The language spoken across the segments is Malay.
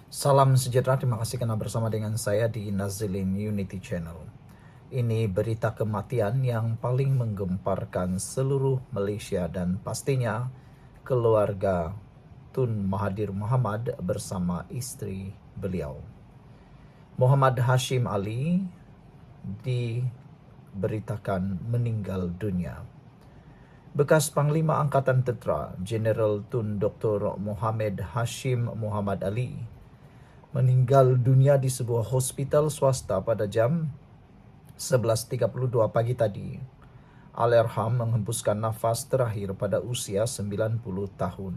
Salam sejahtera, terima kasih karena bersama dengan saya di Nazilin Unity Channel. Ini berita kematian yang paling menggemparkan seluruh Malaysia dan pastinya keluarga Tun Mahathir Mohamad bersama istri beliau. Muhammad Hashim Ali diberitakan meninggal dunia. Bekas Panglima Angkatan Tentera Jeneral Tun Dr. Mohamed Hashim Muhammad Ali meninggal dunia di sebuah hospital swasta pada jam 11.32 pagi tadi. Allahyarham menghembuskan nafas terakhir pada usia 90 tahun.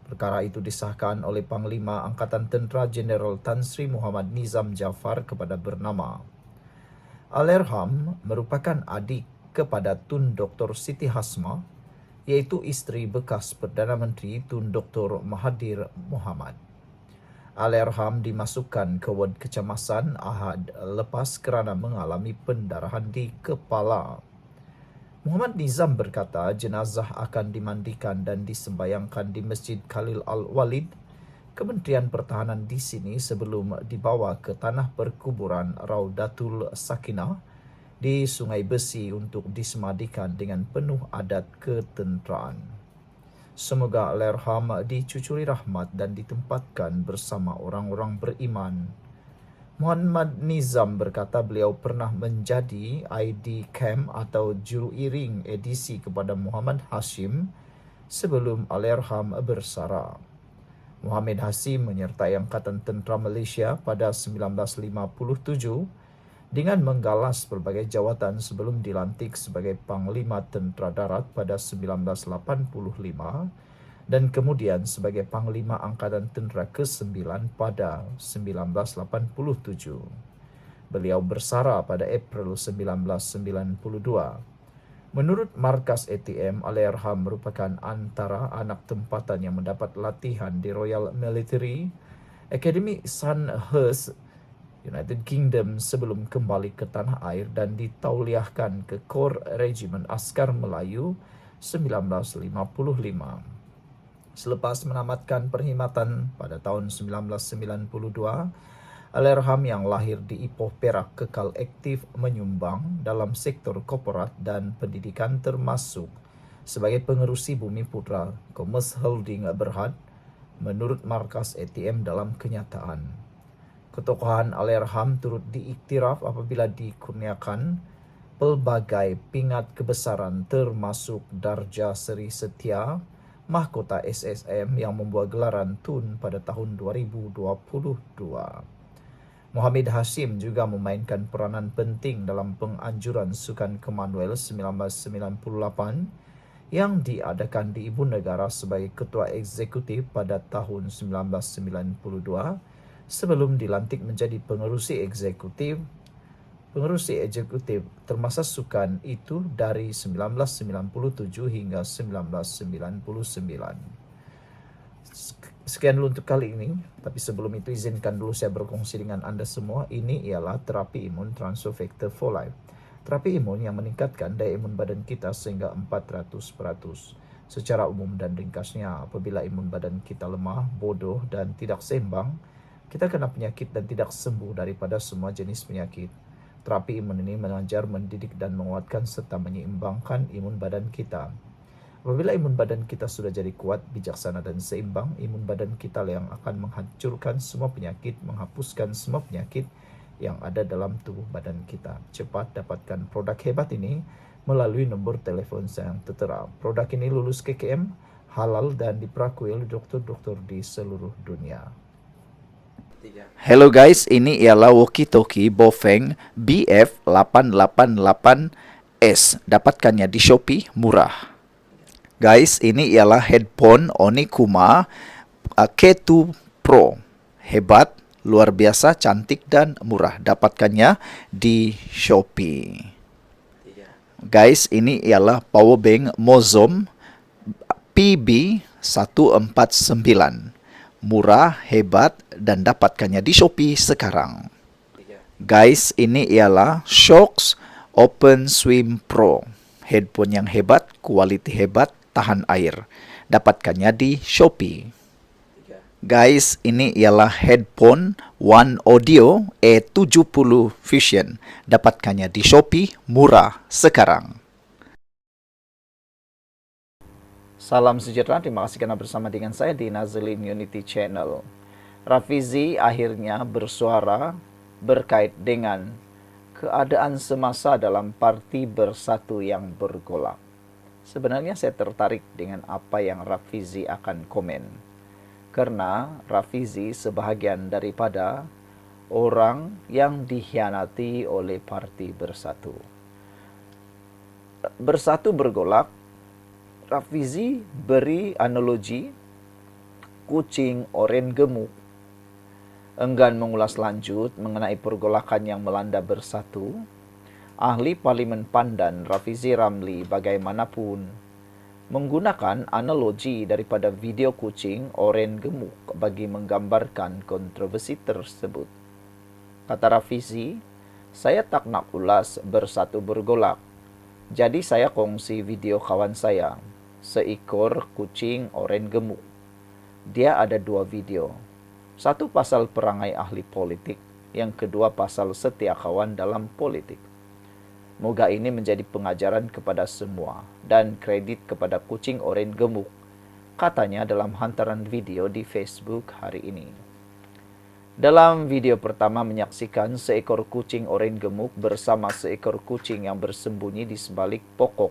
Perkara itu disahkan oleh Panglima Angkatan Tentera Jeneral Tan Sri Muhammad Nizam Jaafar kepada bernama. Allahyarham merupakan adik kepada Tun Dr. Siti Hasma, iaitu isteri bekas Perdana Menteri Tun Dr. Mahathir Mohamad. Allahyarham dimasukkan ke ward kecemasan Ahad lepas kerana mengalami pendarahan di kepala. Muhammad Nizam berkata jenazah akan dimandikan dan disembayangkan di Masjid Khalil Al-Walid, Kementerian Pertahanan di sini sebelum dibawa ke tanah perkuburan Raudatul Sakinah di Sungai Besi untuk disemadikan dengan penuh adat ketenteraan. Semoga Allahyarham dicucuri rahmat dan ditempatkan bersama orang-orang beriman. Muhammad Nizam berkata beliau pernah menjadi ID Camp atau juru iring edisi kepada Muhammad Hashim sebelum Allahyarham bersara. Muhammad Hashim menyertai Angkatan Tentera Malaysia pada 1957 dengan menggalas berbagai jawatan sebelum dilantik sebagai Panglima Tentera Darat pada 1985 dan kemudian sebagai Panglima Angkatan Tentera ke-9 pada 1987. Beliau bersara pada April 1992. Menurut Markas ATM, Allahyarham merupakan antara anak tempatan yang mendapat latihan di Royal Military Academy Sandhurst, United Kingdom sebelum kembali ke tanah air dan ditauliahkan ke Kor Regimen Askar Melayu 1955. Selepas menamatkan perkhidmatan pada tahun 1992, Allahyarham yang lahir di Ipoh Perak kekal aktif menyumbang dalam sektor korporat dan pendidikan termasuk sebagai pengerusi Bumi Putra Commerce Holding Berhad menurut Markas ATM dalam kenyataan. Ketokohan Allahyarham turut diiktiraf apabila dikurniakan pelbagai pingat kebesaran termasuk Darjah Seri Setia, Mahkota SSM yang membuat gelaran Tun pada tahun 2022. Muhammad Hashim juga memainkan peranan penting dalam penganjuran Sukan Commonwealth 1998 yang diadakan di Ibu Negara sebagai Ketua Eksekutif pada tahun 1992 sebelum dilantik menjadi pengerusi eksekutif termasa sukan itu dari 1997 hingga 1999. Sekian dulu untuk kali ini, tapi sebelum itu izinkan dulu saya berkongsi dengan anda semua. Ini ialah terapi imun Transfer Factor for Life. Terapi imun yang meningkatkan daya imun badan kita sehingga 400%. Secara umum dan ringkasnya, apabila imun badan kita lemah, bodoh dan tidak seimbang, kita kena penyakit dan tidak sembuh daripada semua jenis penyakit. Terapi imun ini mengajar, mendidik dan menguatkan serta menyeimbangkan imun badan kita. Apabila imun badan kita sudah jadi kuat, bijaksana dan seimbang, imun badan kita yang akan menghancurkan semua penyakit, menghapuskan semua penyakit yang ada dalam tubuh badan kita. Cepat dapatkan produk hebat ini melalui nombor telefon saya yang tertera. Produk ini lulus KKM, halal dan diperakui oleh dokter-dokter di seluruh dunia. Hello guys, ini ialah walkie-talkie Bofeng BF888S. Dapatkannya di Shopee, murah. Guys, ini ialah headphone Onikuma K2 Pro. Hebat, luar biasa, cantik dan murah. Dapatkannya di Shopee. Guys, ini ialah powerbank Mozom PB149. Murah, hebat, dan dapatkannya di Shopee sekarang. Guys, ini ialah Shocks Open Swim Pro. Headphone yang hebat, kualiti hebat, tahan air. Dapatkannya di Shopee. Guys, ini ialah headphone One Audio E70 Fusion. Dapatkannya di Shopee, murah sekarang. Salam sejahtera, terima kasih karena bersama dengan saya di Nazlin Unity Channel. Rafizi akhirnya bersuara berkait dengan keadaan semasa dalam Parti Bersatu yang bergolak. Sebenarnya saya tertarik dengan apa yang Rafizi akan komen. Karena Rafizi sebahagian daripada orang yang dikhianati oleh Parti Bersatu. Bersatu bergolak, Rafizi beri analogi kucing oren gemuk. Enggan mengulas lanjut mengenai pergolakan yang melanda Bersatu, ahli Parlimen Pandan Rafizi Ramli bagaimanapun menggunakan analogi daripada video kucing oren gemuk bagi menggambarkan kontroversi tersebut. Kata Rafizi, saya tak nak ulas Bersatu bergolak. Jadi saya kongsi video kawan saya, seekor kucing oren gemuk. Dia ada 2 video. Satu pasal perangai ahli politik, yang kedua pasal setia kawan dalam politik. Moga ini menjadi pengajaran kepada semua dan kredit kepada kucing oren gemuk, katanya dalam hantaran video di Facebook hari ini. Dalam video pertama menyaksikan seekor kucing oren gemuk bersama seekor kucing yang bersembunyi di sebalik pokok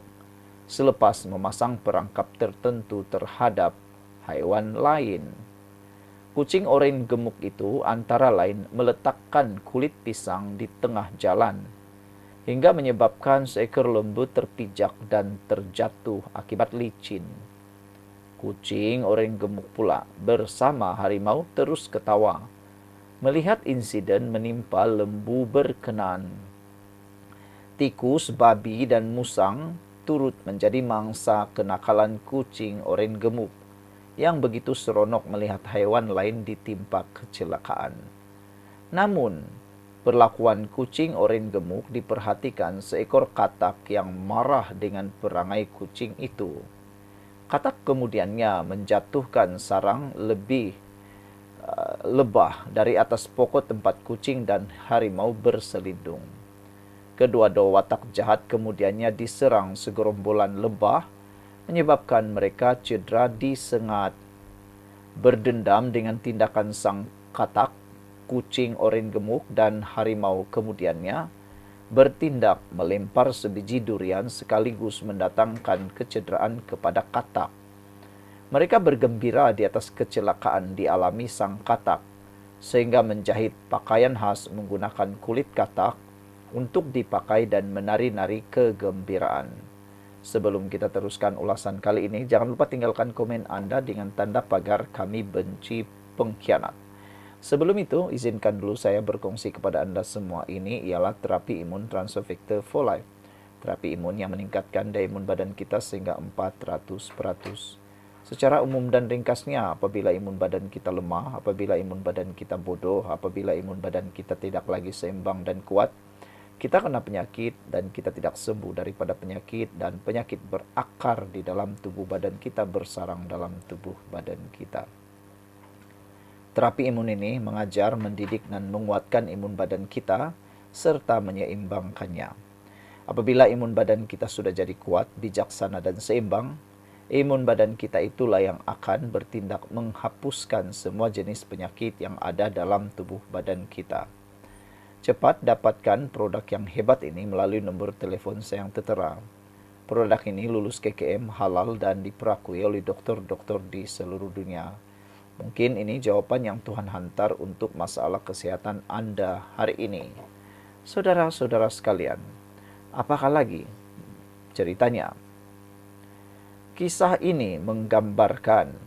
selepas memasang perangkap tertentu terhadap haiwan lain. Kucing oren gemuk itu antara lain meletakkan kulit pisang di tengah jalan, hingga menyebabkan seekor lembu terpijak dan terjatuh akibat licin. Kucing oren gemuk pula bersama harimau terus ketawa melihat insiden menimpa lembu berkenan. Tikus, babi, dan musang turut menjadi mangsa kenakalan kucing oren gemuk yang begitu seronok melihat haiwan lain ditimpa kecelakaan. Namun, perlakuan kucing oren gemuk diperhatikan seekor katak yang marah dengan perangai kucing itu. Katak kemudiannya menjatuhkan sarang lebah dari atas pokok tempat kucing dan harimau berselindung. Kedua-dua watak jahat kemudiannya diserang segerombolan lebah, menyebabkan mereka cedera disengat. Berdendam dengan tindakan sang katak, kucing oren gemuk dan harimau kemudiannya bertindak melempar sebiji durian sekaligus mendatangkan kecederaan kepada katak. Mereka bergembira di atas kecelakaan dialami sang katak, sehingga menjahit pakaian khas menggunakan kulit katak untuk dipakai dan menari-nari kegembiraan. Sebelum kita teruskan ulasan kali ini, jangan lupa tinggalkan komen Anda dengan tanda pagar kami benci pengkhianat. Sebelum itu, izinkan dulu saya berkongsi kepada Anda semua. Ini ialah terapi imun Transfer Factor for Life. Terapi imun yang meningkatkan daya imun badan kita sehingga 400%. Secara umum dan ringkasnya, apabila imun badan kita lemah, apabila imun badan kita bodoh, apabila imun badan kita tidak lagi seimbang dan kuat, kita kena penyakit dan kita tidak sembuh daripada penyakit, dan penyakit berakar di dalam tubuh badan kita, bersarang dalam tubuh badan kita. Terapi imun ini mengajar, mendidik, dan menguatkan imun badan kita, serta menyeimbangkannya. Apabila imun badan kita sudah jadi kuat, bijaksana, dan seimbang, imun badan kita itulah yang akan bertindak menghapuskan semua jenis penyakit yang ada dalam tubuh badan kita. Cepat dapatkan produk yang hebat ini melalui nombor telepon saya yang tertera. Produk ini lulus KKM, halal, dan diperakui oleh dokter-dokter di seluruh dunia. Mungkin ini jawaban yang Tuhan hantar untuk masalah kesehatan Anda hari ini. Saudara-saudara sekalian, apakah lagi ceritanya? Kisah ini menggambarkan,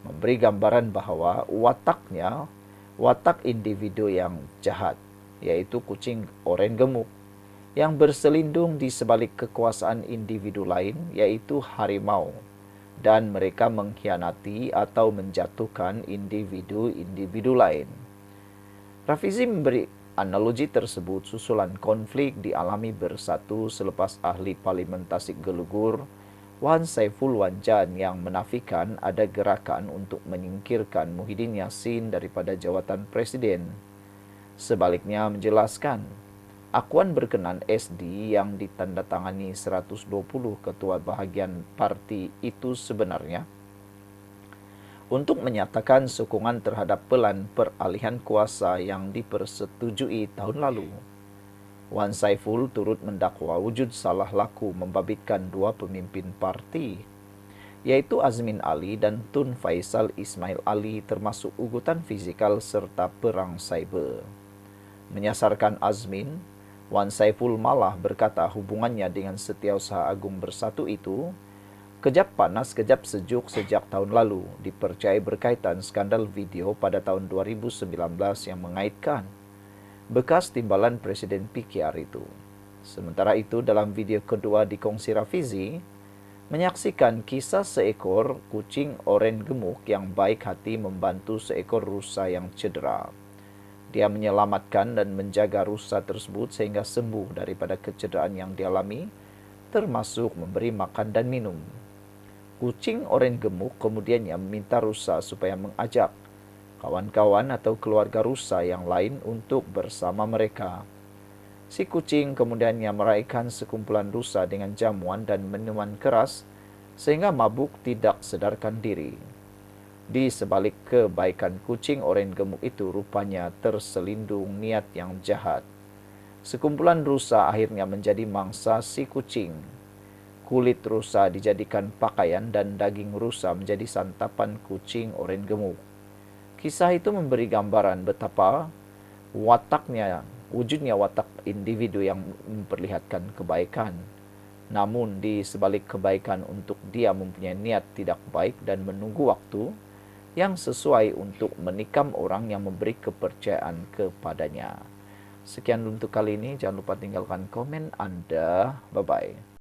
memberi gambaran bahwa watak individu yang jahat, yaitu kucing oren gemuk, yang berselindung di sebalik kekuasaan individu lain, yaitu harimau, dan mereka mengkhianati atau menjatuhkan individu-individu lain. Rafizi memberi analogi tersebut susulan konflik dialami Bersatu selepas ahli parlimen Tasik Gelugur Wan Saiful Wanjan yang menafikan ada gerakan untuk menyingkirkan Muhyiddin Yassin daripada jawatan presiden. Sebaliknya menjelaskan, akuan berkenan SD yang ditandatangani 120 ketua bahagian parti itu sebenarnya untuk menyatakan sokongan terhadap pelan peralihan kuasa yang dipersetujui tahun lalu. Wan Saiful turut mendakwa wujud salah laku membabitkan dua pemimpin parti, yaitu Azmin Ali dan Tun Faisal Ismail Ali termasuk ugutan fizikal serta perang cyber. Menyasarkan Azmin, Wan Saiful malah berkata hubungannya dengan Setiausaha Agung Bersatu itu kejap panas kejap sejuk sejak tahun lalu, dipercayai berkaitan skandal video pada tahun 2019 yang mengaitkan bekas timbalan Presiden PKR itu. Sementara itu, dalam video kedua dikongsi Rafizi, menyaksikan kisah seekor kucing oren gemuk yang baik hati membantu seekor rusa yang cedera. Dia menyelamatkan dan menjaga rusa tersebut sehingga sembuh daripada kecederaan yang dialami, termasuk memberi makan dan minum. Kucing oren gemuk kemudiannya meminta rusa supaya mengajak kawan-kawan atau keluarga rusa yang lain untuk bersama mereka. Si kucing kemudiannya meraihkan sekumpulan rusa dengan jamuan dan minuman keras sehingga mabuk tidak sadarkan diri. Di sebalik kebaikan kucing oren gemuk itu rupanya terselindung niat yang jahat. Sekumpulan rusa akhirnya menjadi mangsa si kucing. Kulit rusa dijadikan pakaian dan daging rusa menjadi santapan kucing oren gemuk. Kisah itu memberi gambaran betapa wujudnya watak individu yang memperlihatkan kebaikan. Namun di sebalik kebaikan untuk dia mempunyai niat tidak baik dan menunggu waktu yang sesuai untuk menikam orang yang memberi kepercayaan kepadanya. Sekian untuk kali ini, jangan lupa tinggalkan komen Anda. Bye-bye.